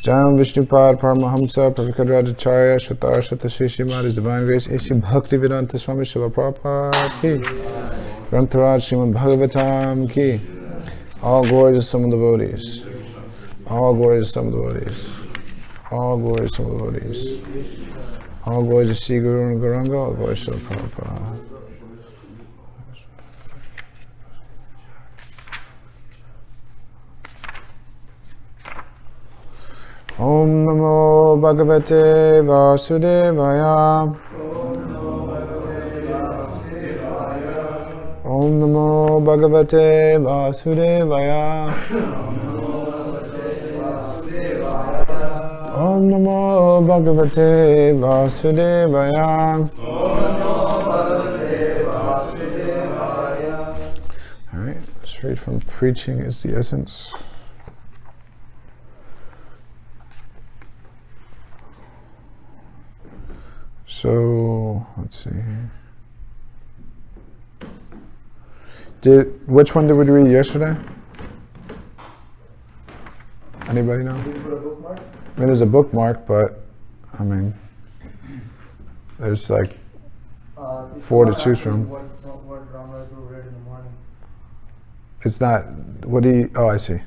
Jam Vishnupad Paramahamsa Pravikadrajacharya Shatar Shatashi Śrīmad His Divine Grace A.C. Bhaktivedanta Swami Śrīla Prabhupada ki Grantharaj Śrīmad-Bhāgavatam ki. All glory to some devotees. All glory to some devotees. All glory to some devotees. All glory to Sri Guru and Gauranga. All glory to Prabhupada. Om Namo Bhagavate Vasudevaya. Om Namo Bhagavate Vasudevaya. Om Namo Bhagavate Vasudevaya. All right, straight from preaching is the essence. So, let's see here. Which one did we read yesterday? Anybody know? Did you put a bookmark? I mean, there's a bookmark, but, I mean, there's like 4 to choose from. What Rama read in the morning? It's not, oh, I see.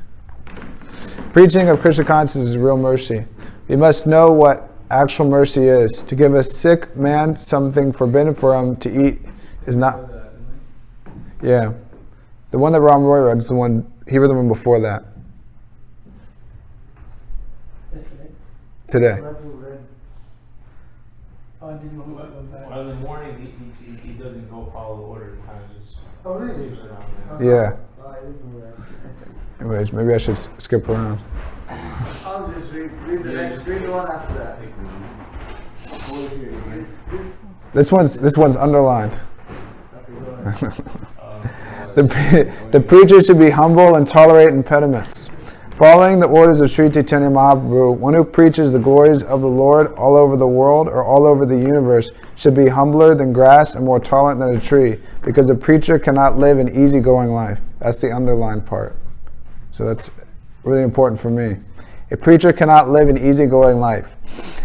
Preaching of Krishna consciousness is real mercy. We must know what actual mercy is. To give a sick man something forbidden for him to eat is not. Yeah. The one that Ram Roy read is the one, he read the one before that. Yesterday? Today. Well, in the morning, he doesn't go follow the order. He kind of just sleeps around there. Yeah. I didn't know that. Anyways, maybe I should skip around. I'll just read the next, read the one after that. This one's underlined. Okay, go ahead. The preacher should be humble and tolerate impediments. Following the orders of Sri Chaitanya Mahaprabhu, one who preaches the glories of the Lord all over the world or all over the universe should be humbler than grass and more tolerant than a tree, because the preacher cannot live an easygoing life. That's the underlined part. So that's really important for me. A preacher cannot live an easygoing life.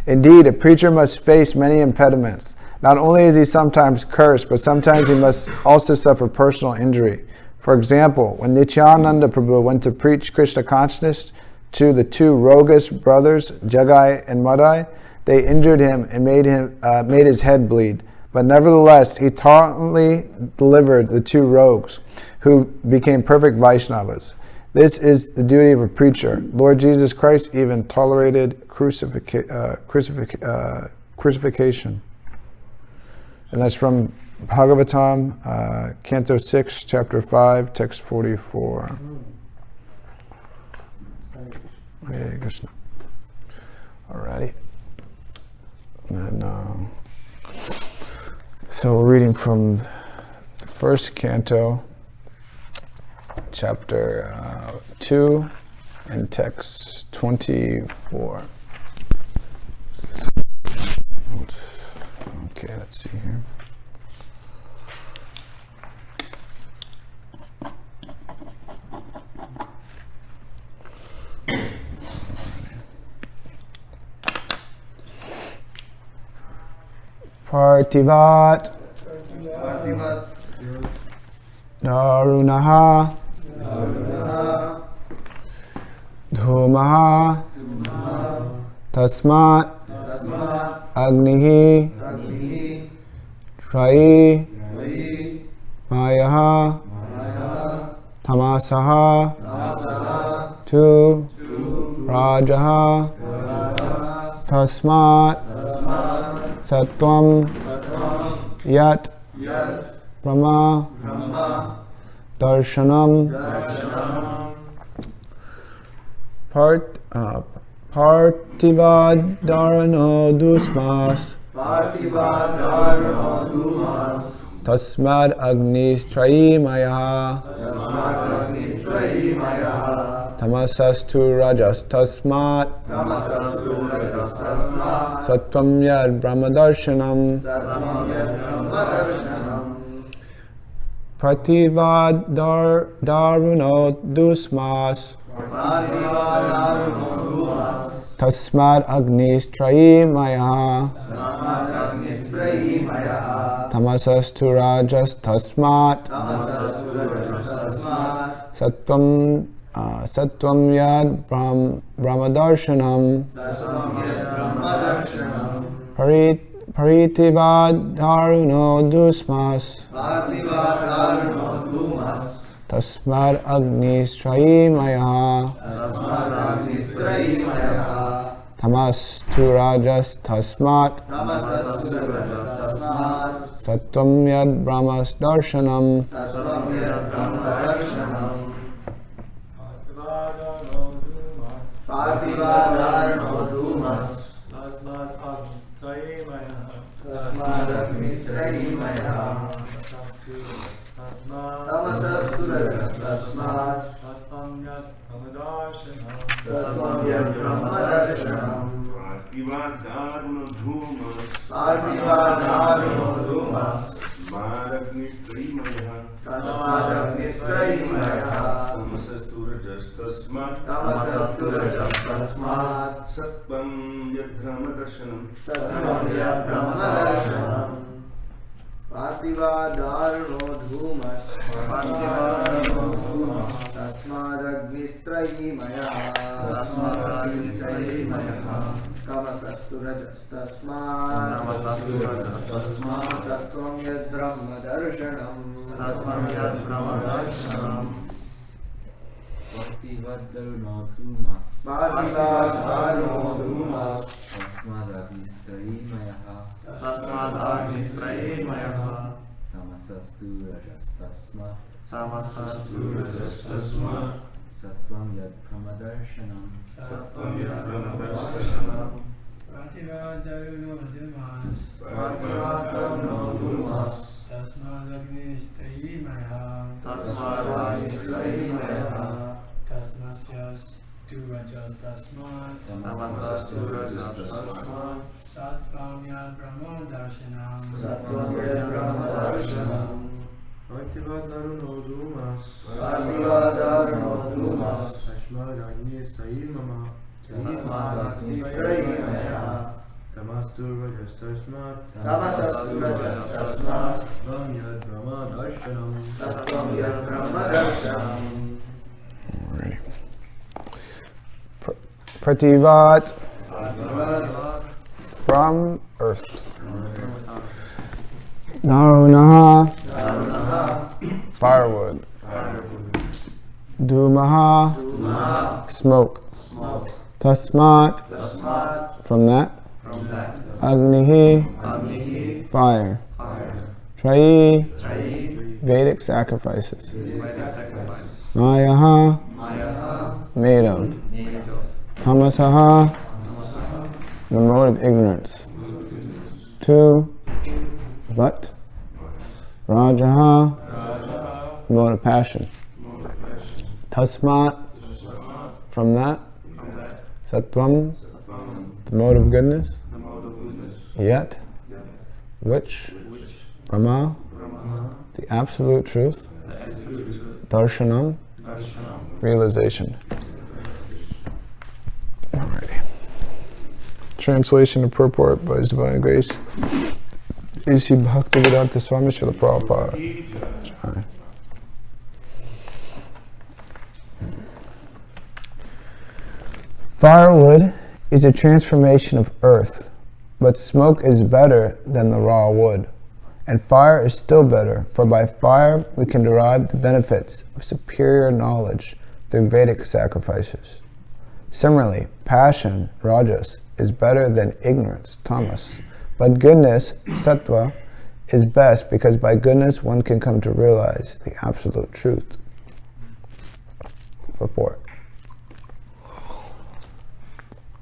Indeed, a preacher must face many impediments. Not only is he sometimes cursed, but sometimes he must also suffer personal injury. For example, when Nityananda Prabhu went to preach Krishna consciousness to the 2 Rogas brothers, Jagai and Madai, they injured him and made his head bleed. But nevertheless, he tolerantly delivered the 2 rogues, who became perfect Vaishnavas. This is the duty of a preacher. Lord Jesus Christ even tolerated crucifixion. And that's from Bhagavatam, Canto 6, Chapter 5, Text 44. Hare Krishna. Alrighty. And so we're reading from the first canto, Chapter 2, and Text 24. Okay, let's see here. Partivat Darunaha Dhumaha Tasmat Agnihi Trayi Mayaha Tamasaha Tu Rajaha Tasmat Sattvam Yat Brahma Darshanam Partivadharano Dusmas Tasmad Agnis Trayi Maya Tamasastu Rajas Tasmat Sattvam Yad Brahmadarshanam Prativadaruno Dusmas Tasmad Agnistrayi Maya Tamasas Rajas Tasmat Sattvam Yad Brahmadarshanam Paritivad Daruno Dusmas Tasmad Agnistrayi Maya Tamas tu Rajas Tasmat Sattvam Yad Brahmas Darshanam Prativat from earth. Narunaha firewood. Dumaha smoke. Tasmat from that. Agnihi fire. Trayi Vedic sacrifices. Mayaha made of. Tamasaha the mode of ignorance. Two, but Rajaha the mode of passion. Tasmat from that. Sattvam the mode of goodness. Yet which Brahma the absolute truth. Darshanam realization. Alrighty. Translation and purport by His Divine Grace A.C. Bhaktivedanta Swami Śrīla Prabhupada. Jai. Firewood is a transformation of earth, but smoke is better than the raw wood. And fire is still better, for by fire we can derive the benefits of superior knowledge through Vedic sacrifices. Similarly, passion, rajas, is better than ignorance, tamas. But goodness, sattva, is best because by goodness one can come to realize the absolute truth. Purport.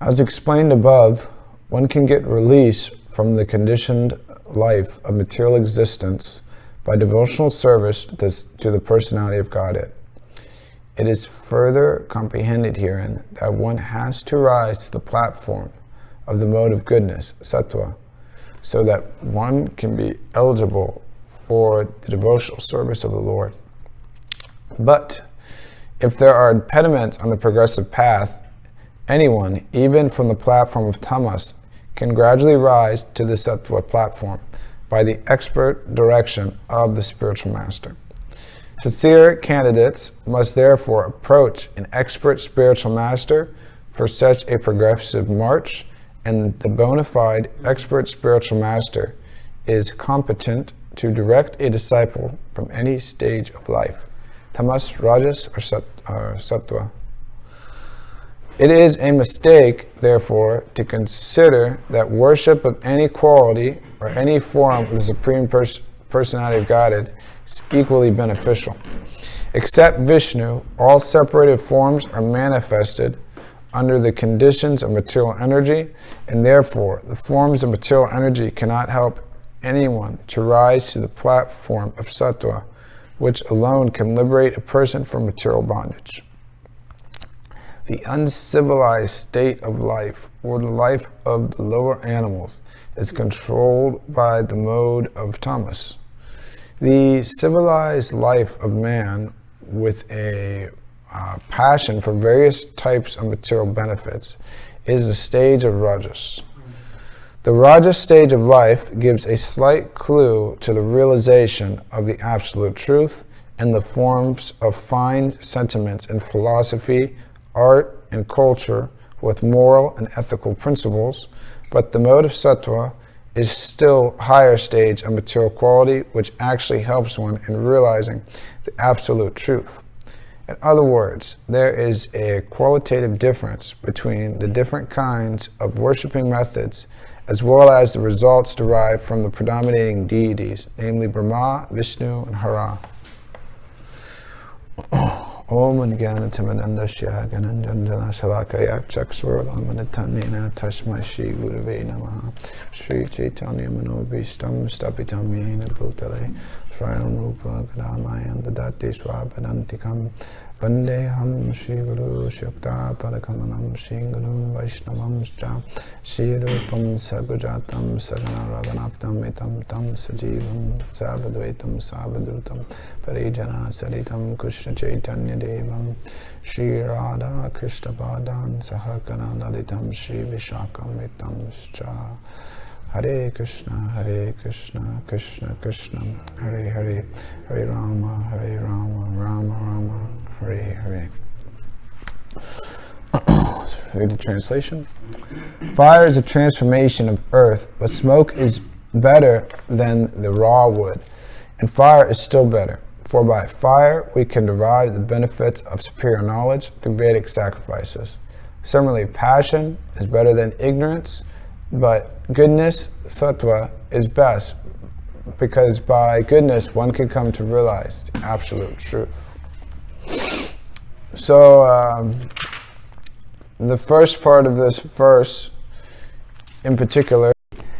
As explained above, one can get release from the conditioned life of material existence by devotional service to the personality of Godhead. It is further comprehended herein that one has to rise to the platform of the mode of goodness, sattva, so that one can be eligible for the devotional service of the Lord. But if there are impediments on the progressive path, Anyone, even from the platform of tamas, can gradually rise to the sattva platform by the expert direction of the spiritual master. Sincere candidates must therefore approach an expert spiritual master for such a progressive march, and the bona fide expert spiritual master is competent to direct a disciple from any stage of life, tamas, rajas, or sattva. It is a mistake, therefore, to consider that worship of any quality or any form of the Supreme Personality of Godhead is equally beneficial. Except Vishnu, all separated forms are manifested under the conditions of material energy, and therefore the forms of material energy cannot help anyone to rise to the platform of sattva, which alone can liberate a person from material bondage. The uncivilized state of life, or the life of the lower animals, is controlled by the mode of tamas. The civilized life of man, with a passion for various types of material benefits, is the stage of rajas. The rajas stage of life gives a slight clue to the realization of the absolute truth and the forms of fine sentiments in philosophy, art, and culture with moral and ethical principles, but the mode of sattva is still higher stage of material quality, which actually helps one in realizing the absolute truth. In other words, there is a qualitative difference between the different kinds of worshiping methods, as well as the results derived from the predominating deities, namely Brahma, Vishnu, and Hara. Om Jnana Timirandasya Gananjana Shalakaya Chakshuralamanitannina Tashmai Shri Gurave Namaha Shri Chaitanya Manobhishtam Stapitam Yena Bhutale Shrinam Rupa Gadamayan Dadati Swapadantikam Vandeham Shri Guru Shakta Parakamanam Shri Guru Vaishnavam Scha Shri Rupam Sagujatam Sagana Raganaptam Itam Tam Sajivam Savadvaitam Savadutam Parijana Saritam Krishna Chaitanya Devam Shri Radha Krishna Padan Sahakana Lalitam Shri Vishakam Itam Scha Hare Krishna, Krishna Krishna, Hare Hare, Hare Rama, Rama Rama, Hare Hare. Let's read the translation. Fire is a transformation of earth, but smoke is better than the raw wood, and fire is still better. For by fire we can derive the benefits of superior knowledge through Vedic sacrifices. Similarly, passion is better than ignorance, but goodness, sattva, is best, because by goodness one can come to realize the absolute truth. So, the first part of this verse in particular,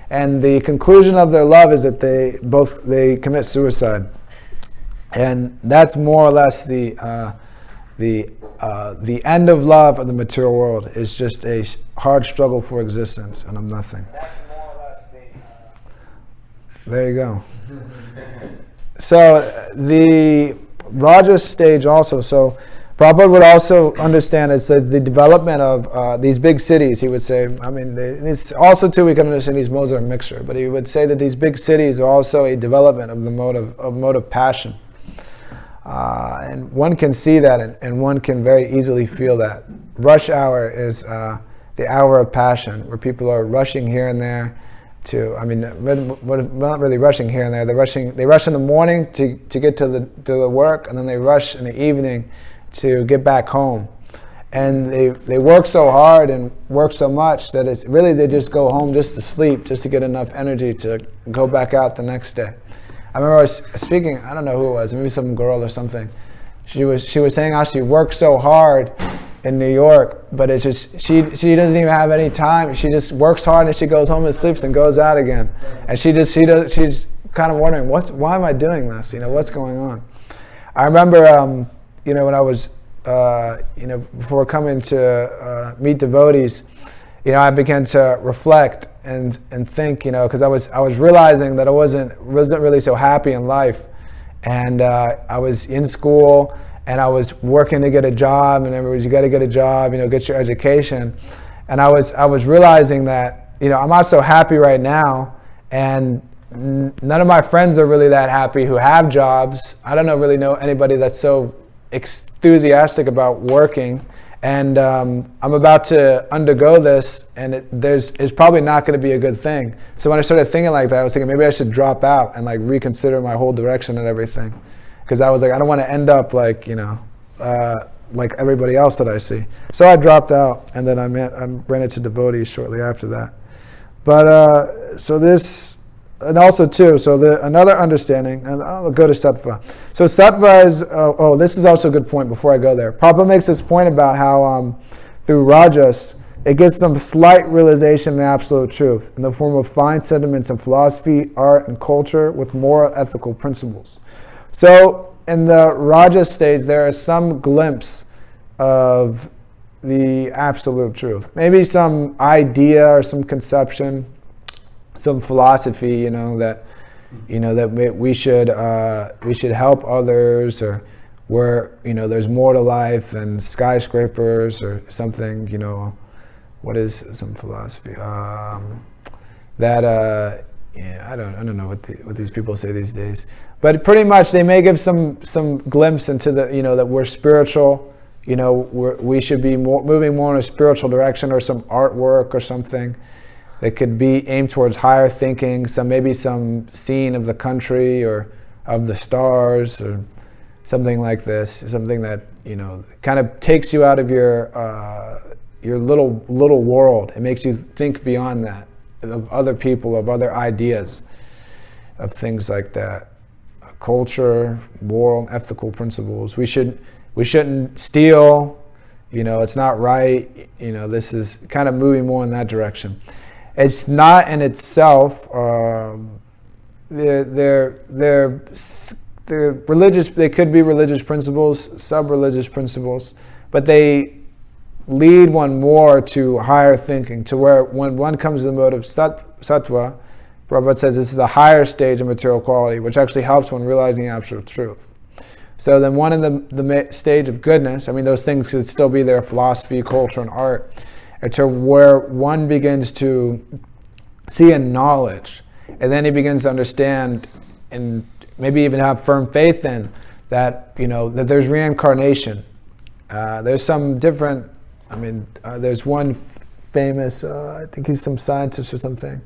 and the conclusion of their love is that they commit suicide. And that's more or less the end of love of the material world is just a hard struggle for existence and of nothing. That's more or less There you go. So the Rajas stage also, so Prabhupada would also understand it's the development of these big cities, he would say. I mean, it's also too we can understand these modes are a mixture, but he would say that these big cities are also a development of the mode of passion. And one can see that, and one can very easily feel that. Rush hour is the hour of passion, where people are rushing here and there to, I mean, not really rushing here and there. They rush in the morning to get to the work, and then they rush in the evening to get back home. And they work so hard and work so much that it's really they just go home just to sleep, just to get enough energy to go back out the next day. I remember I was speaking, I don't know who it was, maybe some girl or something. She was saying how she worked so hard in New York, but it's just she doesn't even have any time. She just works hard and she goes home and sleeps and goes out again. And she's kind of wondering why am I doing this? What's going on? I remember when I was before coming to meet devotees, I began to reflect and think, because I was realizing that I wasn't really so happy in life, and I was in school, and I was working to get a job, and everybody was, you got to get a job, get your education. And I was realizing that, I'm not so happy right now, and none of my friends are really that happy who have jobs. I don't really know anybody that's so enthusiastic about working. And I'm about to undergo this, and it's probably not going to be a good thing. So when I started thinking like that, I was thinking maybe I should drop out and like reconsider my whole direction and everything, because I was like, I don't want to end up like like everybody else that I see. So I dropped out, and then I ran into devotees shortly after that. But so this. And also too, so another understanding, and I'll go to sattva. So sattva is, this is also a good point before I go there. Prabhupada makes this point about how through rajas, it gives some slight realization of the absolute truth in the form of fine sentiments in philosophy, art, and culture with moral ethical principles. So in the rajas stage, there is some glimpse of the absolute truth. Maybe some idea or some conception, some philosophy, that we should help others, or where there's more to life than skyscrapers or something. What is some philosophy that I don't know what these people say these days, but pretty much they may give some glimpse into the that we're spiritual. We should be moving more in a spiritual direction, or some artwork or something that could be aimed towards higher thinking, maybe some scene of the country or of the stars or something like this, something that kind of takes you out of your little world. It makes you think beyond that, of other people, of other ideas, of things like that. Culture, moral, ethical principles. We shouldn't steal. It's not right. This is kind of moving more in that direction. It's not in itself. They're religious. They could be religious principles, sub-religious principles, but they lead one more to higher thinking. To where when one comes to the mode of sattva, Prabhupada says this is a higher stage of material quality, which actually helps one realizing the absolute truth. So then one in the stage of goodness. Those things could still be there: philosophy, culture, and art. To where one begins to see in knowledge, and then he begins to understand, and maybe even have firm faith in that that there's reincarnation. There's some different. There's one famous. I think he's some scientist or something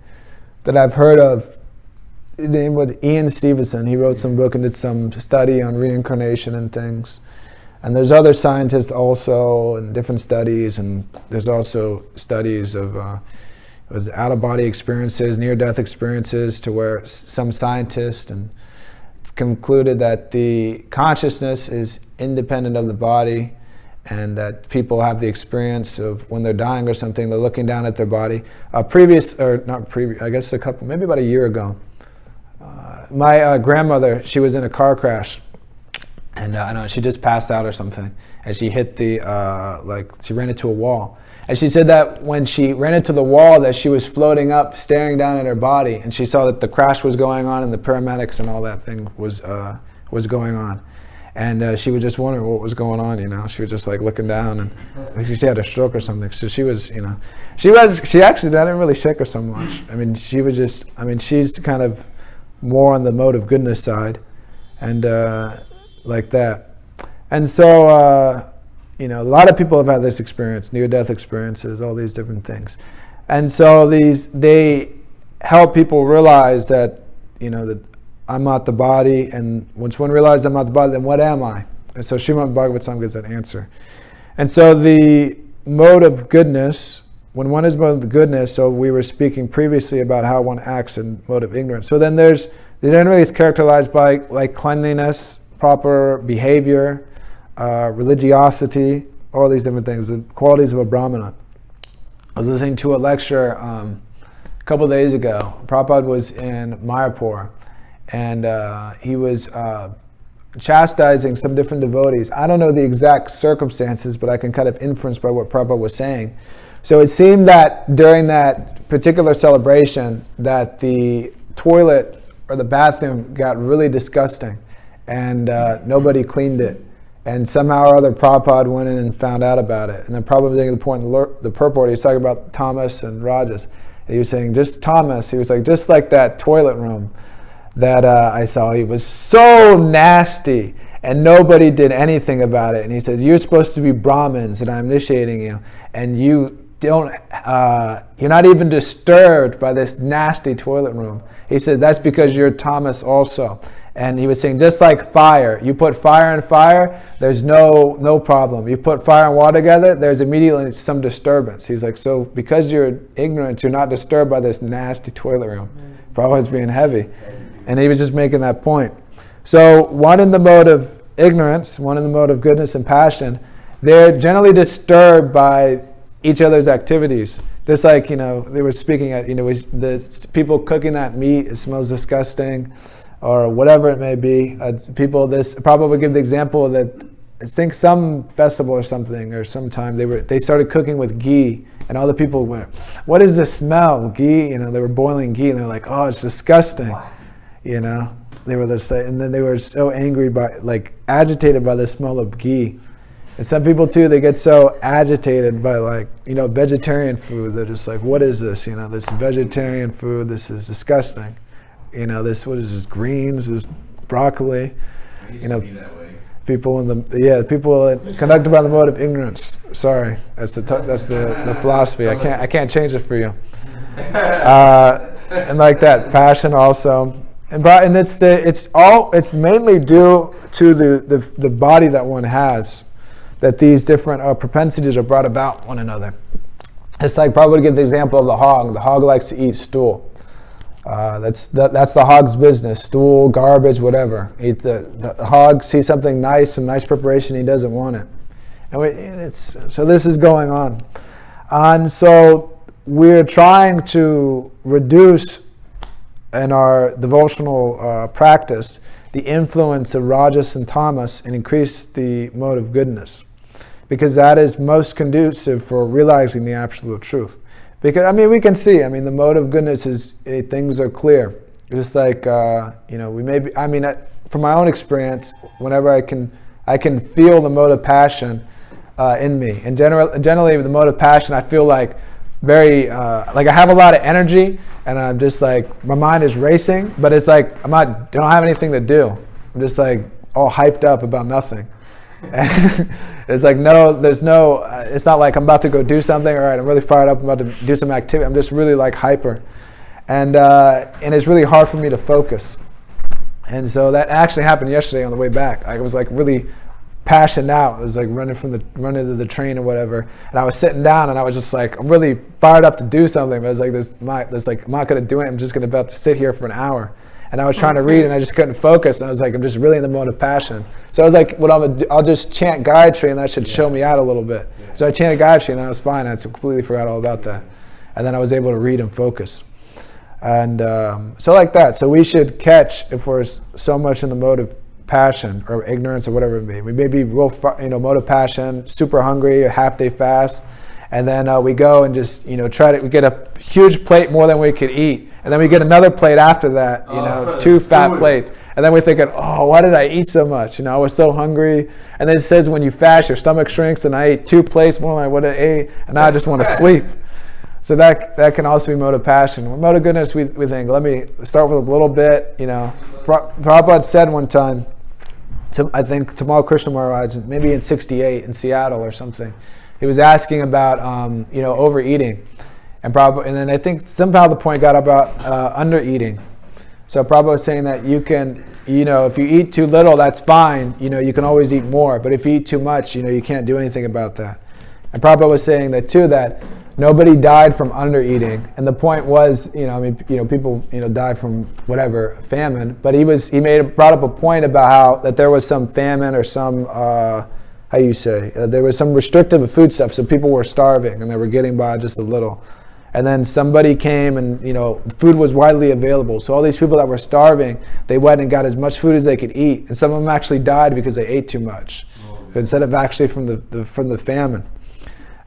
that I've heard of. His name was Ian Stevenson. He wrote some book and did some study on reincarnation and things. And there's other scientists also, and different studies, and there's also studies of out-of-body experiences, near-death experiences, to where some scientists concluded that the consciousness is independent of the body, and that people have the experience of when they're dying or something, they're looking down at their body. I guess maybe about a year ago, my grandmother, she was in a car crash. And I know she just passed out or something, and she hit she ran into a wall. And she said that when she ran into the wall, that she was floating up, staring down at her body, and she saw that the crash was going on, and the paramedics and all that thing was going on. And she was just wondering what was going on. She was just like looking down, and I think she had a stroke or something. So she was, she actually didn't really shake her so much. She was just, she's kind of more on the mode of goodness side, and like that. And so, a lot of people have had this experience, near-death experiences, all these different things. And so they help people realize that, that I'm not the body, and once one realizes I'm not the body, then what am I? And so Śrīmad-Bhāgavatam gives that answer. And so the mode of goodness, when one is mode of goodness, so we were speaking previously about how one acts in mode of ignorance. So then generally it's characterized by like cleanliness, proper behavior, religiosity, all these different things, the qualities of a Brahmana. I was listening to a lecture a couple days ago. Prabhupada was in Mayapur, and he was chastising some different devotees. I don't know the exact circumstances, but I can kind of inference by what Prabhupada was saying. So it seemed that during that particular celebration that the toilet or the bathroom got really disgusting, and nobody cleaned it. And somehow or other Prabhupada went in and found out about it. And then Prabhupada was making the point in the purport, he was talking about Thomas and Rajas. He was saying, just Thomas, he was like, just like that toilet room that I saw, he was so nasty and nobody did anything about it. And he said, you're supposed to be Brahmins and I'm initiating you, and you don't, you're not even disturbed by this nasty toilet room. He said, that's because you're Thomas also. And he was saying, just like fire, you put fire and fire, there's no problem. You put fire and water together, there's immediately some disturbance. He's like, so because you're ignorant, you're not disturbed by this nasty toilet room. Prabhupada's being heavy. And he was just making that point. So one in the mode of ignorance, one in the mode of goodness and passion, they're generally disturbed by each other's activities. Just like, they were speaking at, the people cooking that meat, it smells disgusting, or whatever it may be. Prabhupada would give the example that I think some festival or something, or sometime they started cooking with ghee, and all the people went, what is the smell? Ghee, they were boiling ghee, and they're like, oh, it's disgusting. They were this, and then they were so angry agitated by the smell of ghee. And some people too, they get so agitated by vegetarian food. They're just like, what is this? This vegetarian food, this is disgusting. What is this, greens, this broccoli. People people conducted by the mode of ignorance. Sorry, that's the philosophy. I can't change it for you. And like that, passion also. And it's mainly due to the body that one has, that these different propensities are brought about one another. It's like, probably to give the example of the hog. The hog likes to eat stool. That's the hog's business. Stool, garbage, whatever. The hog sees something nice, some nice preparation, he doesn't want it. So this is going on. And so we're trying to reduce in our devotional practice the influence of Rajas and Tamas and increase the mode of goodness, because that is most conducive for realizing the absolute truth. Because we can see. The mode of goodness is things are clear. Just like we may be. From my own experience, whenever I can feel the mode of passion in me, and generally the mode of passion, I feel like very I have a lot of energy, and I'm just like my mind is racing, but it's like I don't have anything to do. I'm just like all hyped up about nothing. It's like it's not like I'm about to go do something. All right, I'm really fired up, I'm about to do some activity. I'm just really like hyper, and it's really hard for me to focus. And so that actually happened yesterday on the way back. I was like really passionate out. I was like running to the train or whatever, and I was sitting down and I was just like, I'm really fired up to do something, but I was like, I'm not going to do it. I'm just about to sit here for an hour. And I was trying to read and I just couldn't focus. And I was like, I'm just really in the mode of passion. So I was like, I'll just chant Gayatri and that should show me out a little bit. Yeah. So I chanted Gayatri and I was fine. I completely forgot all about that. And then I was able to read and focus. And so like that. So we should catch, if we're so much in the mode of passion or ignorance or whatever it may be. We may be real, mode of passion, super hungry, a half day fast. And then we go and just, we get a huge plate more than we could eat. And then we get another plate after that, 2 fat plates. And then we're thinking, oh, why did I eat so much? I was so hungry. And then it says when you fast, your stomach shrinks, and I ate 2 plates more than I would have ate, and now I just want to sleep. So that can also be mode of passion. With mode of goodness, we think, let me start with a little bit. Prabhupada said one time, I think Tamal Krishna Maharaj, maybe in 1968 in Seattle or something, he was asking about overeating. And then I think somehow the point got about under-eating. So Prabhupada was saying that you can, if you eat too little, that's fine. You can always eat more. But if you eat too much, you can't do anything about that. And Prabhupada was saying that too, that nobody died from under-eating. And the point was, people, die from whatever, famine. But he brought up a point about how that there was some famine or some, there was some restrictive food stuff. So people were starving and they were getting by just a little. And then somebody came and, food was widely available. So all these people that were starving, they went and got as much food as they could eat. And some of them actually died because they ate too much, instead of actually from the famine.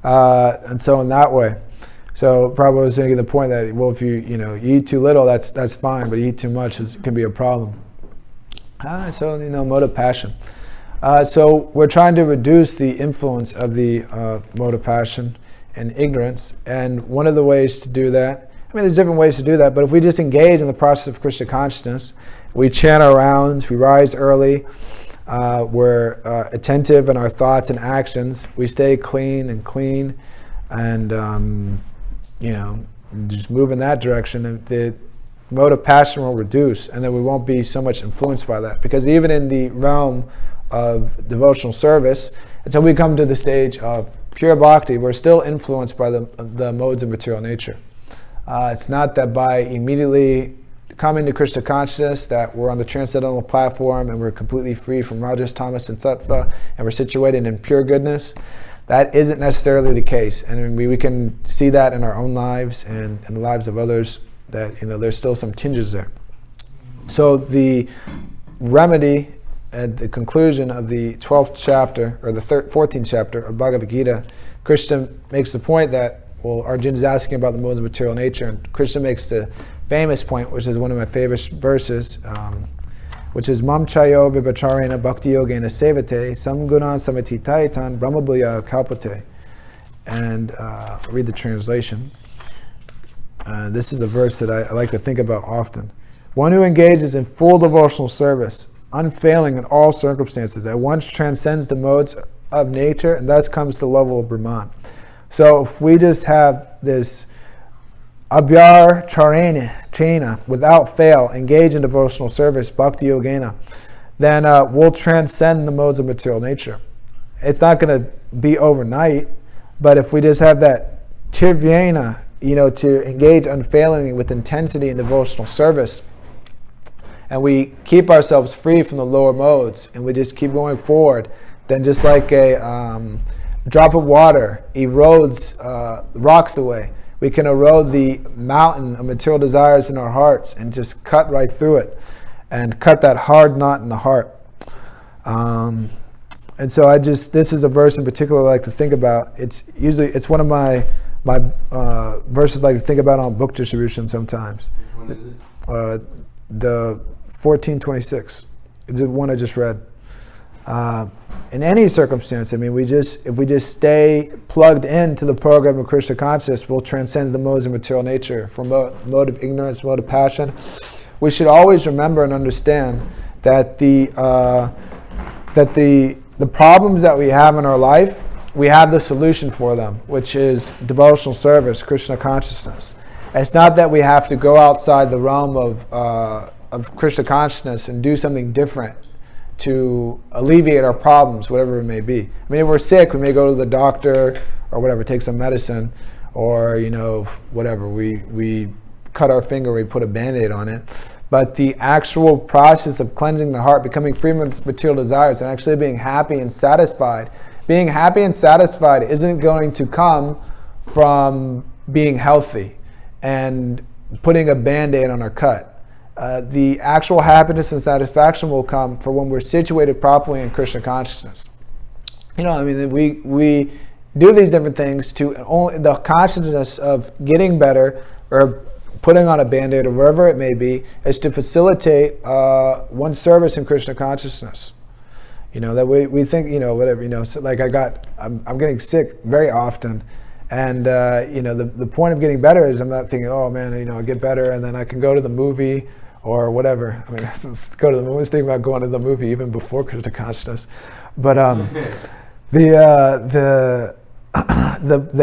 And so in that way. So Prabhupada was making the point that, well, if you eat too little, that's fine, but you eat too much, it can be a problem. So, mode of passion. So we're trying to reduce the influence of the mode of passion and ignorance. And one of the ways to do that, there's different ways to do that, but if we just engage in the process of Krishna consciousness, we chant our rounds, we rise early, we're attentive in our thoughts and actions, we stay clean, and just move in that direction, and the mode of passion will reduce, and then we won't be so much influenced by that. Because even in the realm of devotional service, until we come to the stage of pure bhakti, we're still influenced by the modes of material nature. It's not that by immediately coming to Krishna consciousness that we're on the transcendental platform and we're completely free from rajas, tamas, and sattva, and we're situated in pure goodness. That isn't necessarily the case, and we can see that in our own lives and in the lives of others, that there's still some tinges there. So the remedy at the conclusion of the 12th chapter, or the 14th chapter of Bhagavad Gita, Krishna makes the point that, Arjuna is asking about the modes of material nature, and Krishna makes the famous point, which is one of my favorite verses, which is Mam chayo vibhacharena bhakti yogena sevate samgunan samatitaitan brahmabhuya kalpate. And read the translation. This is a verse that I like to think about often. One who engages in full devotional service, unfailing in all circumstances, at once transcends the modes of nature and thus comes to the level of Brahman. So if we just have this abhyar charena, without fail, engage in devotional service, bhakti yogena, then we'll transcend the modes of material nature. It's not going to be overnight, but if we just have that tirvyena, to engage unfailingly with intensity in devotional service, and we keep ourselves free from the lower modes, and we just keep going forward, then just like a drop of water erodes rocks away, we can erode the mountain of material desires in our hearts and just cut right through it and cut that hard knot in the heart. And so this is a verse in particular I like to think about. It's one of my verses I like to think about on book distribution sometimes. Which one is it? The 1426, the one I just read. In any circumstance, if we just stay plugged into the program of Krishna consciousness, we'll transcend the modes of material nature, from mode of ignorance, mode of passion. We should always remember and understand that the problems that we have in our life, we have the solution for them, which is devotional service, Krishna consciousness. It's not that we have to go outside the realm of Krishna consciousness and do something different to alleviate our problems, whatever it may be. If we're sick, we may go to the doctor or whatever, take some medicine, or whatever. We cut our finger, we put a Band-Aid on it. But the actual process of cleansing the heart, becoming free from material desires, and actually being happy and satisfied. Being happy and satisfied isn't going to come from being healthy and putting a Band-Aid on our cut. The actual happiness and satisfaction will come for when we're situated properly in Krishna consciousness. We do these different things to only the consciousness of getting better, or putting on a Band-Aid, or wherever it may be, is to facilitate one's service in Krishna consciousness. That we think, whatever, so like I'm getting sick very often. And the point of getting better is I'm not thinking, oh man, I'll get better and then I can go to the movie or whatever. Go to the movie. I was thinking about going to the movie even before Krishna consciousness. But the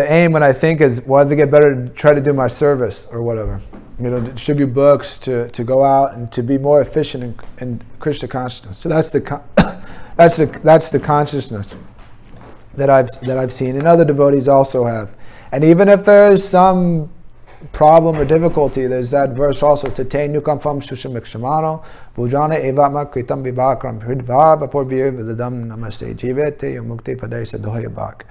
aim, when I think, is, well, to get better, to try to do my service or whatever. To distribute books, to go out and to be more efficient in Krishna consciousness. So that's the consciousness that I've seen, and other devotees also have. And even if there is some problem or difficulty, there's that verse also, Tate nukam fam sushamikshamano, bhujana evatma kritam vivakram hridva vapurvir vidadam namaste jivete yamukte padesa dohyabak.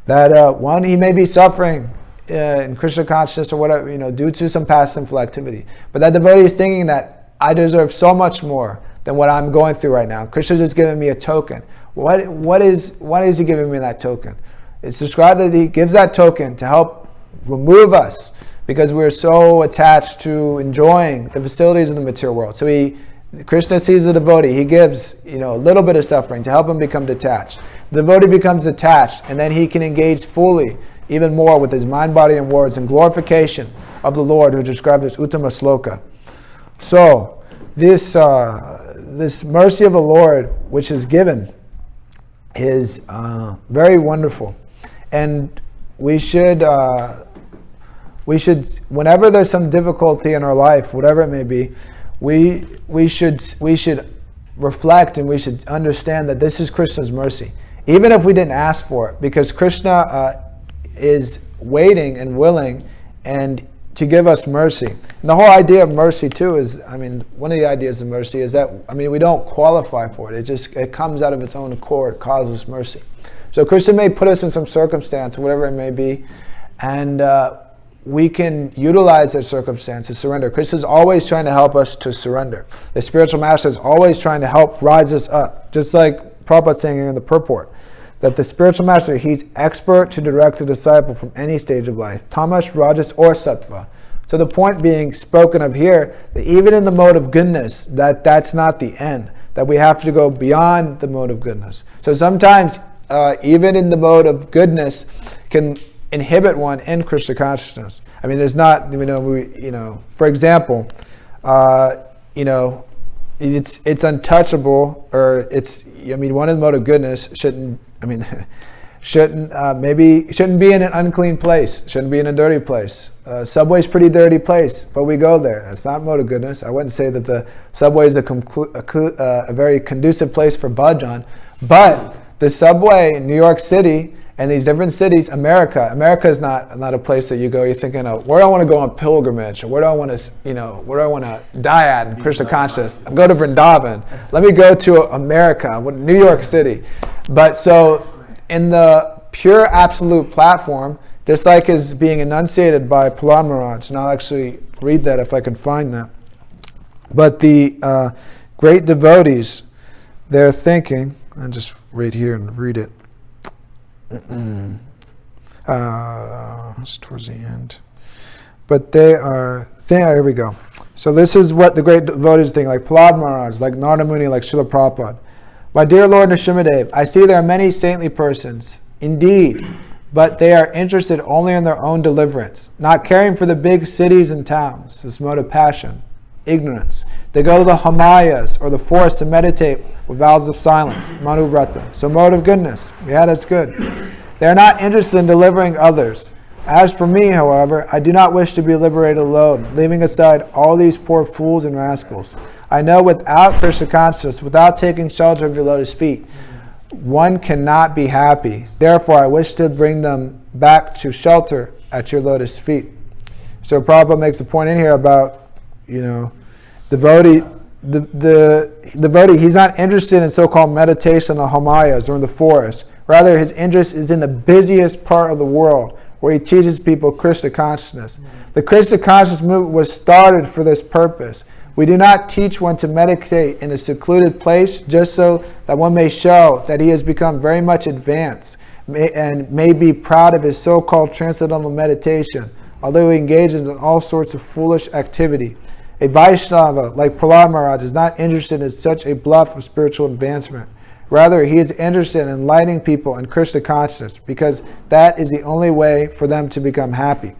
That one, he may be suffering in Krishna consciousness or whatever, due to some past sinful activity. But that devotee is thinking that I deserve so much more than what I'm going through right now. Krishna is just giving me a token. What is he giving me that token? It's described that he gives that token to help remove us, because we're so attached to enjoying the facilities of the material world. So he Krishna sees the devotee. He gives, a little bit of suffering to help him become detached. The devotee becomes detached, and then he can engage fully, even more, with his mind, body, and words in glorification of the Lord, who is described as Uttama Sloka. So, this mercy of the Lord, which is given, is very wonderful, and we should, whenever there's some difficulty in our life, whatever it may be, we should reflect, and we should understand that this is Krishna's mercy, even if we didn't ask for it, because Krishna is waiting and willing and to give us mercy. And the whole idea of mercy too is, one of the ideas of mercy is that, we don't qualify for it. It comes out of its own accord, causes mercy. So Krishna may put us in some circumstance, whatever it may be, and we can utilize that circumstance to surrender. Krishna is always trying to help us to surrender. The spiritual master is always trying to help rise us up. Just like Prabhupada saying here in the purport, that the spiritual master, he's expert to direct the disciple from any stage of life, tamas, rajas, or sattva. So the point being spoken of here, that even in the mode of goodness, that's not the end, that we have to go beyond the mode of goodness. So sometimes, even in the mode of goodness, can inhibit one in Krishna consciousness. There's not, for example, it's untouchable, or it's, one in the mode of goodness shouldn't be in an unclean place, shouldn't be in a dirty place. Subway's a pretty dirty place, but we go there. That's not mode of goodness. I wouldn't say that the subway is a very conducive place for bhajan, but the subway in New York City and these different cities, America is not a place that you go, you're thinking of, where do I want to go on pilgrimage, or where do I want to, die at in Krishna consciousness? I'm going to Vrindavan. Let me go to America, New York City. But so, in the pure absolute platform, just like is being enunciated by Prahlad Maharaj, and I'll actually read that if I can find that. But the great devotees, they're thinking, I'll just read here and read it. It's towards the end. But they are, here we go. So this is what the great devotees think, like Prahlad Maharaj, like Narada Muni, like Śrīla Prabhupada. My dear Lord Nrsimhadev, I see there are many saintly persons, indeed, but they are interested only in their own deliverance, not caring for the big cities and towns, this mode of passion, ignorance. They go to the Himalayas or the forest to meditate with vows of silence, Manu Vrata. So mode of goodness, that's good. They are not interested in delivering others. As for me, however, I do not wish to be liberated alone, leaving aside all these poor fools and rascals. I know without Krishna consciousness, without taking shelter of your lotus feet, one cannot be happy. Therefore, I wish to bring them back to shelter at your lotus feet. So Prabhupada makes a point in here about, devotee, the devotee, he's not interested in so-called meditation in the Himalayas or in the forest. Rather, his interest is in the busiest part of the world, where he teaches people Krishna consciousness. The Krishna consciousness movement was started for this purpose. We do not teach one to meditate in a secluded place just so that one may show that he has become very much advanced and may be proud of his so-called transcendental meditation, although he engages in all sorts of foolish activity. A Vaishnava like Prahlad Maharaj is not interested in such a bluff of spiritual advancement. Rather, he is interested in enlightening people in Krishna consciousness, because that is the only way for them to become happy.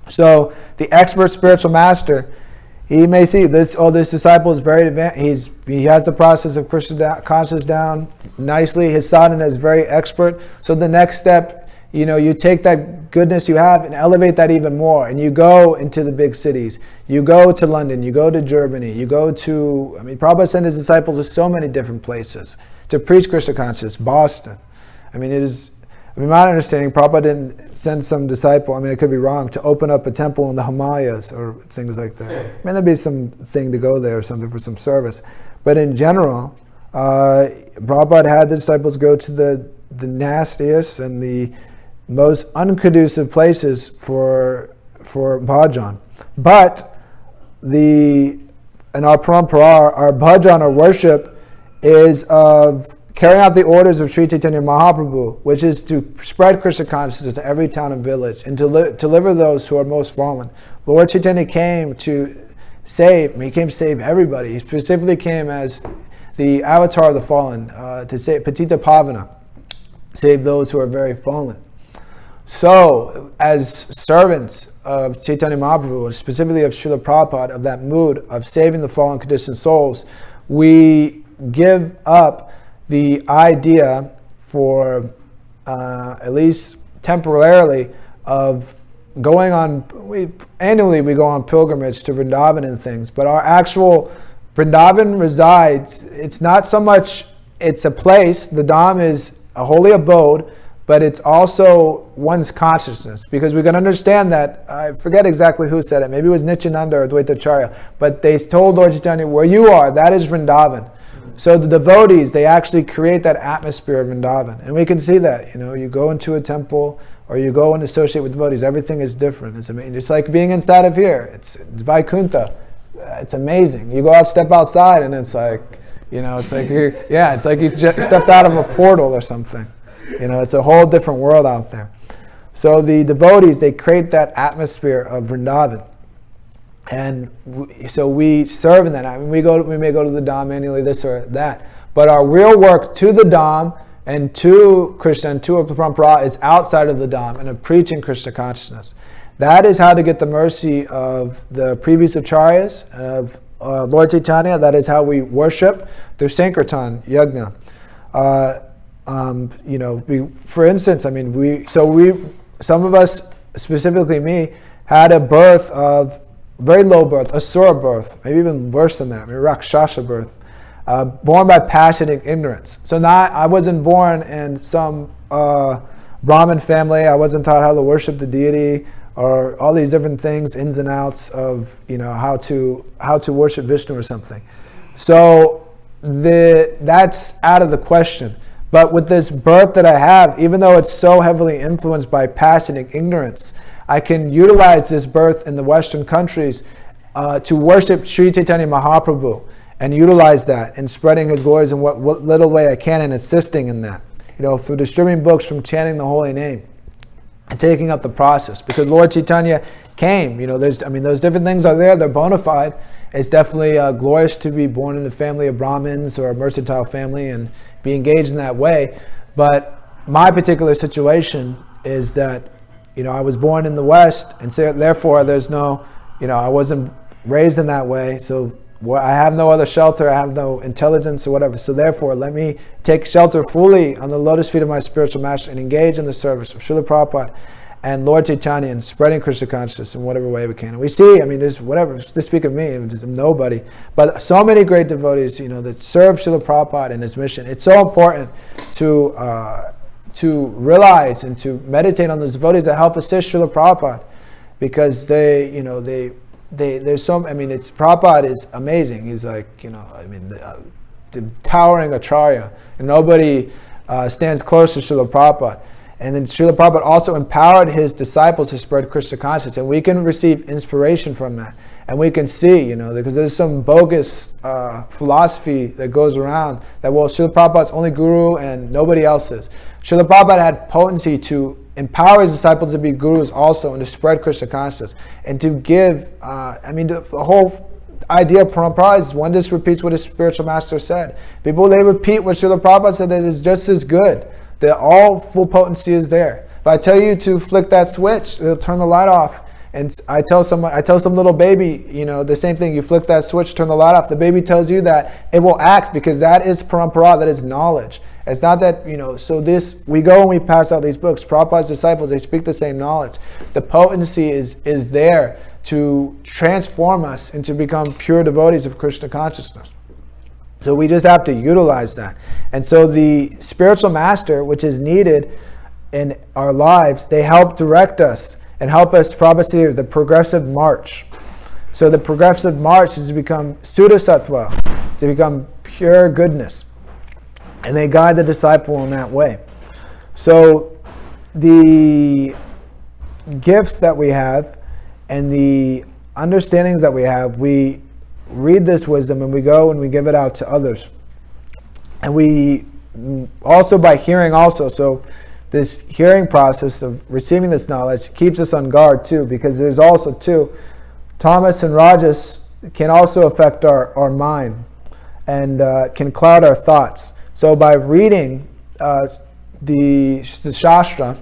So, the expert spiritual master, he may see this disciple is very advanced. He has the process of Krishna consciousness down nicely. His sadhana is very expert. So the next step, you take that goodness you have and elevate that even more. And you go into the big cities. You go to London. You go to Germany. You go to, Prabhupada sent his disciples to so many different places to preach Krishna consciousness. Boston. My understanding, Prabhupada didn't send some disciple, it could be wrong, to open up a temple in the Himalayas or things like that. There'd be some thing to go there or something for some service. But in general, Prabhupada had the disciples go to the nastiest and the most unconducive places for bhajan. But in our parampara, our bhajan, our worship, is of carrying out the orders of Sri Chaitanya Mahaprabhu, which is to spread Krishna consciousness to every town and village and to deliver those who are most fallen. Lord Chaitanya came to save. He came to save everybody. He specifically came as the avatar of the fallen, to save Patita Pavana, save those who are very fallen. So, as servants of Chaitanya Mahaprabhu, specifically of Śrīla Prabhupada, of that mood of saving the fallen conditioned souls, we give up the idea for, at least temporarily, of going on, annually we go on pilgrimage to Vrindavan and things, but our actual Vrindavan resides, it's not so much, it's a place, the Dham is a holy abode, but it's also one's consciousness, because we can understand that, I forget exactly who said it, maybe it was Nityananda or Advaitacharya, but they told Lord Chaitanya, where you are, that is Vrindavan. So the devotees, they actually create that atmosphere of Vrindavan. And we can see that, you go into a temple, or you go and associate with devotees, everything is different. It's amazing. It's like being inside of here. It's Vaikuntha. It's amazing. You go out, step outside, and it's like, it's like you just stepped out of a portal or something. It's a whole different world out there. So the devotees, they create that atmosphere of Vrindavan. And so we serve in that. I mean, we may go to the Dham annually, this or that. But our real work to the Dham and to Krishna and to a parampara is outside of the Dham and of preaching Krishna consciousness. That is how to get the mercy of the previous acharyas, of Lord Chaitanya. That is how we worship through Sankirtan, Yajna. For instance, some of us, specifically me, had a birth of very low birth, asura birth, maybe even worse than that, maybe rakshasa birth, born by passion and ignorance. So I wasn't born in some Brahmin family. I wasn't taught how to worship the deity or all these different things, ins and outs of how to worship Vishnu or something. So that's out of the question. But with this birth that I have, even though it's so heavily influenced by passion and ignorance, I can utilize this birth in the Western countries to worship Sri Chaitanya Mahaprabhu and utilize that in spreading his glories in what little way I can and assisting in that. Through distributing books, from chanting the holy name and taking up the process. Because Lord Chaitanya came, those different things are there, they're bona fide. It's definitely glorious to be born in a family of Brahmins or a mercantile family and be engaged in that way. But my particular situation is that I was born in the West, and so therefore there's no, I wasn't raised in that way, so I have no other shelter, I have no intelligence or whatever, so therefore let me take shelter fully on the lotus feet of my spiritual master and engage in the service of Śrīla Prabhupada and Lord Chaitanya and spreading Krishna consciousness in whatever way we can. And we see, there's whatever, to speak of me, just nobody, but so many great devotees, that serve Śrīla Prabhupada in his mission. It's so important to realize and to meditate on those devotees that help assist Śrīla Prabhupada, because there's so, Prabhupada is amazing. He's like, the towering acharya, and nobody stands close to Śrīla Prabhupada. And then Śrīla Prabhupada also empowered his disciples to spread Krishna consciousness, and we can receive inspiration from that. And we can see, because there's some bogus philosophy that goes around that, Śrīla Prabhupada's only guru and nobody else is. Śrīla Prabhupada had potency to empower his disciples to be gurus also and to spread Krishna consciousness and to give, the whole idea of parampara is one just repeats what his spiritual master said. People, they repeat what Śrīla Prabhupada said, that is just as good. That all full potency is there. If I tell you to flick that switch, it'll turn the light off. And I tell some little baby, the same thing, you flick that switch, turn the light off, the baby tells you that, it will act, because that is parampara, that is knowledge. It's not that, so we go and we pass out these books, Prabhupada's disciples, they speak the same knowledge. The potency is there to transform us and to become pure devotees of Krishna consciousness. So we just have to utilize that. And so the spiritual master, which is needed in our lives, they help direct us and help us, Prabhupada says, the progressive march. So the progressive march is to become Suddha-sattva, to become pure goodness. And they guide the disciple in that way. So the gifts that we have and the understandings that we have, we read this wisdom and we go and we give it out to others. And we also, by hearing also, so this hearing process of receiving this knowledge keeps us on guard too, because there's also too, Tamas and Rajas, can also affect our mind and can cloud our thoughts. So by reading the Shastra,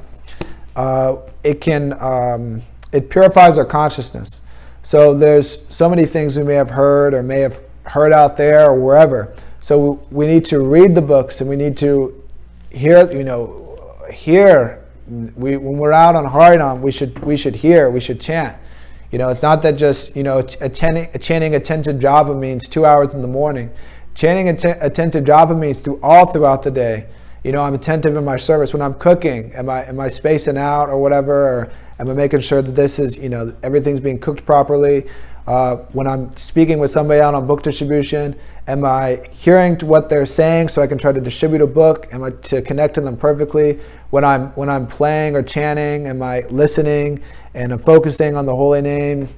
it purifies our consciousness. So there's so many things we may have heard or may have heard out there or wherever. So we need to read the books and we need to hear. When we're out on Harinam, we should hear, we should chant. It's not that just chanting attentive japa means 2 hours in the morning. Chanting attentive japa means throughout the day. I'm attentive in my service. When I'm cooking, am I spacing out or whatever? Or am I making sure that this is, everything's being cooked properly? When I'm speaking with somebody out on book distribution, am I hearing to what they're saying so I can try to distribute a book? Am I to connect to them perfectly? When I'm playing or chanting, am I listening and I'm focusing on the holy name?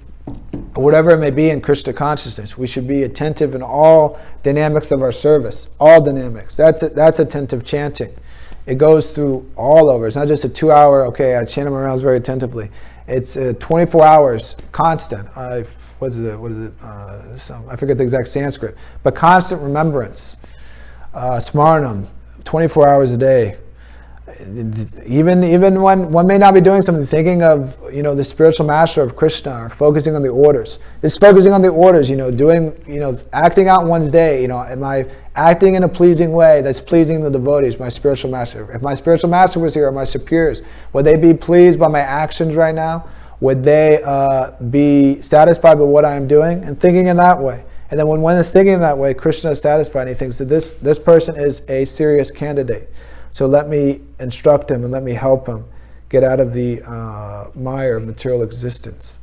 Whatever it may be in Krishna consciousness, we should be attentive in all dynamics of our service. All dynamics. That's attentive chanting. It goes through all over. It's not just a 2 hour, okay, I chant my rounds very attentively. It's 24 hours, constant. What is it? I forget the exact Sanskrit. But constant remembrance. Smaranam, 24 hours a day. Even when one may not be doing something, thinking of the spiritual master of Krishna or focusing on the orders. Just focusing on the orders, doing acting out one's day. Am I acting in a pleasing way that's pleasing the devotees, my spiritual master? If my spiritual master was here, or my superiors, would they be pleased by my actions right now? Would they be satisfied with what I am doing? And thinking in that way. And then when one is thinking in that way, Krishna is satisfied and he thinks that this person is a serious candidate. So let me instruct him and let me help him get out of the mire of material existence.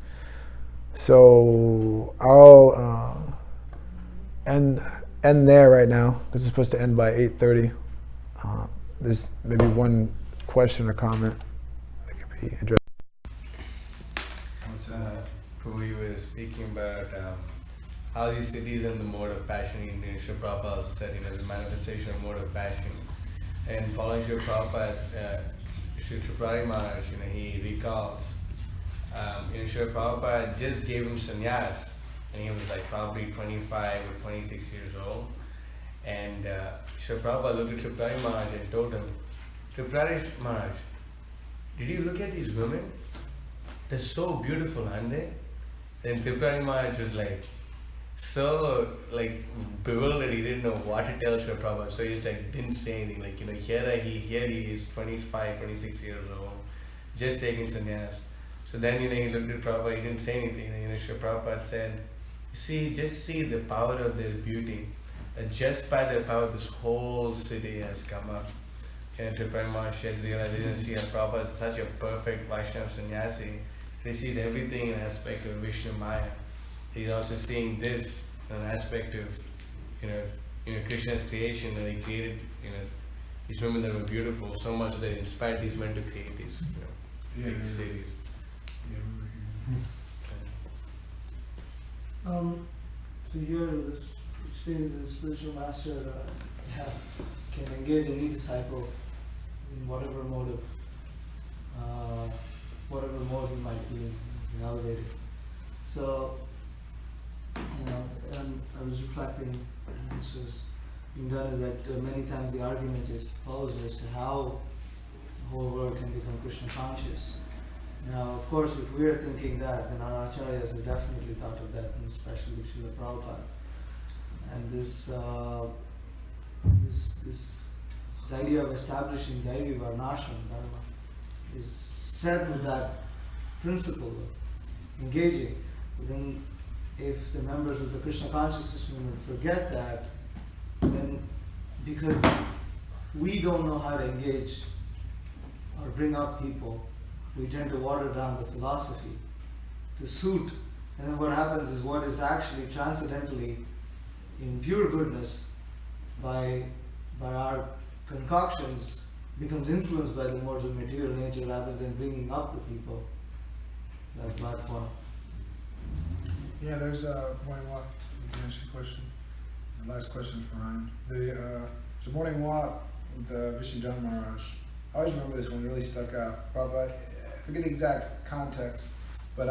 So I'll end there right now. This is supposed to end by 8:30. There's maybe one question or comment that could be addressed. Prabhu, you were speaking about how these cities in the mode of passion. Śrīla Prabhupada also said, the manifestation of mode of passion. And following Śrīla Prabhupada, Śrīla Maharaj, he recalls, Śrīla Prabhupada just gave him sannyas, and he was like probably 25 or 26 years old. And Śrīla Prabhupada looked at Śrīla Maharaj and told him, Śrīla Maharaj, did you look at these women? They're so beautiful, aren't they? Then Śrīla Maharaj was so bewildered, he didn't know what to tell Śrīla Prabhupada, so he just didn't say anything. Here he is 25, 26 years old, just taking sannyas. So then he looked at Prabhupada, he didn't say anything. Śrīla Prabhupada said, just see the power of their beauty. That just by their power this whole city has come up. And Śrīla Maharaj has realized, he didn't see how Prabhupada is such a perfect Vaishnava sannyasi. He sees everything in aspect of Vishnu Maya. He's also seeing this in an aspect of, Krishna's creation, that he created, these women that were beautiful so much that it inspired these men to create these, big cities. So here, the spiritual master can engage any disciple in whatever mode he might be elevated. So, I was reflecting, and this was being done, is that many times the argument is posed as to how the whole world can become Krishna conscious. Now, of course, if we are thinking that, then our acharyas have definitely thought of that, and especially Śrīla Prabhupada. And this idea of establishing Daivi Varnashram Dharma is set with that principle of engaging. So then, if the members of the Krishna consciousness movement forget that, then because we don't know how to engage or bring up people, we tend to water down the philosophy to suit, and then what happens is what is actually transcendentally in pure goodness by our concoctions becomes influenced by the modes of material nature rather than bringing up the people, that platform. Yeah, there's a morning walk. You can ask your question. It's the last question for Ryan. There's a morning walk with Vishnu Maharaj. I always remember this one, really stuck out. Prabhupada, I forget the exact context, but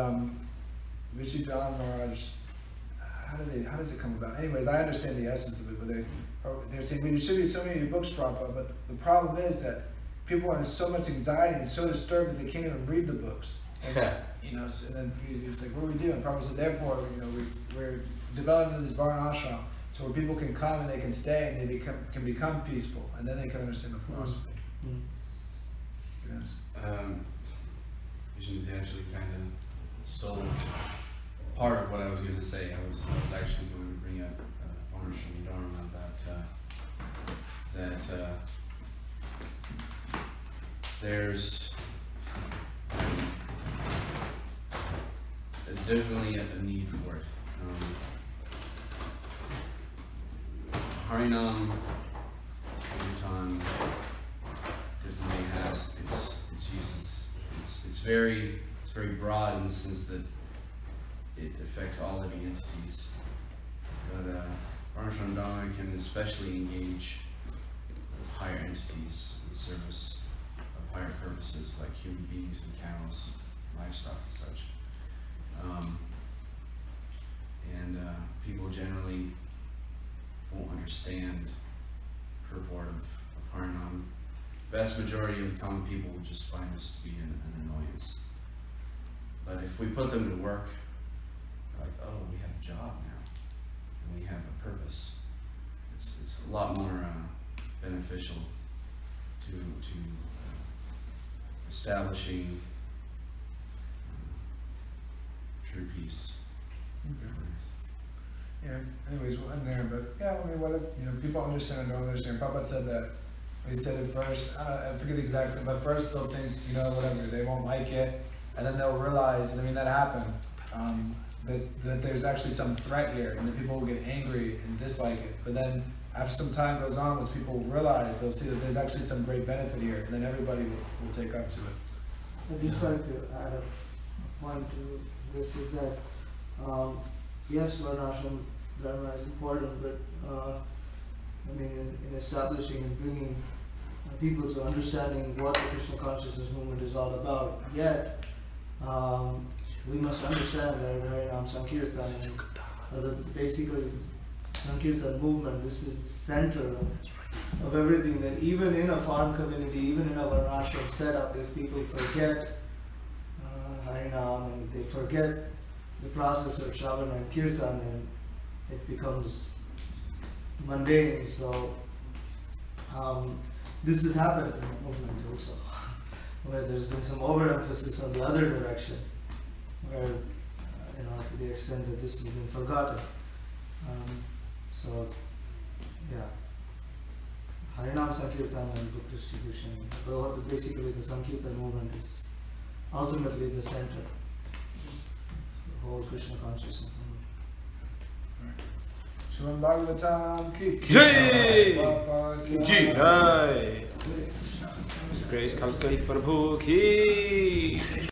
Vishnu Maharaj how does it come about? Anyways, I understand the essence of it, but they're saying, well, you should be so many books, Prabhupada, but the problem is that people are in so much anxiety and so disturbed that they can't even read the books. And, you know, so then it's like, what are we doing? Prabhupada said, therefore, you know, we're developing this Varna Ashram so where people can come and they can stay and they can become peaceful, and then they can understand the philosophy. Yes. Vishnu's actually kind of stole part of what I was going to say. I was actually going to bring up Varna Dharma that there's definitely a need for it. Harinam Kirtan definitely has its uses. It's very broad in the sense that it affects all living entities. But Varna Dharma can especially engage higher entities in service of higher purposes like human beings and cows, livestock and such. People generally won't understand purport of Harinam. The vast majority of common people will just find this to be an annoyance. But if we put them to work, like, oh, we have a job now, and we have a purpose, it's a lot more beneficial to establishing true peace. Okay. Yeah, anyways, we'll end there, but yeah, I mean, whether, you know, people understand or don't understand, Prabhupada said that, he said it first, I forget exactly, but first they'll think, you know, whatever, they won't like it, and then they'll realize, and I mean, that happened, that there's actually some threat here, and that people will get angry and dislike it, but then after some time goes on, once people realize, they'll see that there's actually some great benefit here, and then everybody will take up to it. I'd just like to add a point to this is that, yes, Varnashram Dharma is important, but I mean, in establishing and bringing people to understanding what the Krishna consciousness movement is all about, yet we must understand that Harinam Sankirtan and basically Sankirtan movement, this is the center of everything, that even in a farm community, even in a Varnashram setup, if people forget Harinam and if they forget the process of Shravan and Kirtan, then it becomes mundane. So this has happened in the movement also, where there's been some overemphasis on the other direction, where you know, to the extent that this has been forgotten. So yeah, Harinam Sankirtan and book distribution. Basically, the Sankirtan movement is ultimately the center. Whole Krishna consciousness. Śrīmad-Bhāgavatam ki Jai! Prabhupada ki Jai! His Grace Kalki Prabhu ki